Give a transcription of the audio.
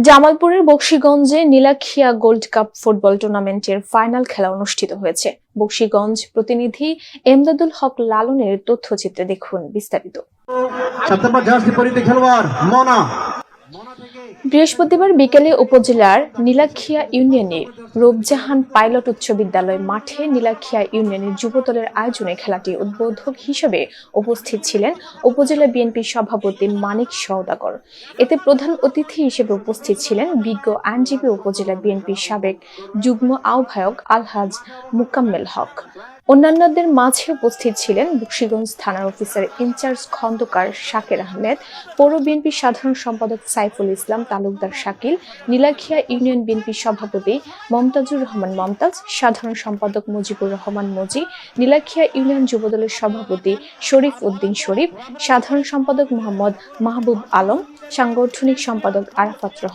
জামালপুরের বকশীগঞ্জে নীলাখিয়া gold cup football টুর্নামেন্টের final খেলা অনুষ্ঠিত হয়েছে। বকশীগঞ্জ প্রতিনিধি এমদাদুল হক লালনের তথ্যচিত্রে দেখুন বিস্তারিত। বৃহস্পতিবার বিকেলে উপজেলার নীলাখিয়া ইউনিয়নের রূপজাহান পাইলট উচ্চ বিদ্যালয় মাঠে নীলাখিয়া ইউনিয়নের যুবদলের আয়োজনে খেলাটি উদ্বোধক হিসেবে উপস্থিত ছিলেন উপজেলা বিএনপির সভাপতি মানিক সওদাগর। এতে প্রধান অতিথি হিসেবে উপস্থিত ছিলেন বিজ্ঞ আইনজীবী উপজেলা বিএনপির সাবেক যুগ্ম আহ্বায়ক আলহাজ মুকাম্মেল হক। অন্যান্যদের মাঝে উপস্থিত ছিলেন বকশীগঞ্জ থানার অফিসার ইনচার্জ খন্দকার শাকের আহমেদ, পৌর বিএনপির সাধারণ সম্পাদক সাইফুল ইসলাম তালুকদার শাকিল, নীলাখিয়া ইউনিয়ন বিএনপির সভাপতি মমতাজুর রহমান মমতাজ, সাধারণ সম্পাদক মুজিবুর রহমান মজি, নীলাখিয়া ইউনিয়ন যুবদলের সভাপতি শরীফ উদ্দিন শরীফ, সাধারণ সম্পাদক মোহাম্মদ মাহবুব আলম, সাংগঠনিক সম্পাদক আরাফাত রহমান।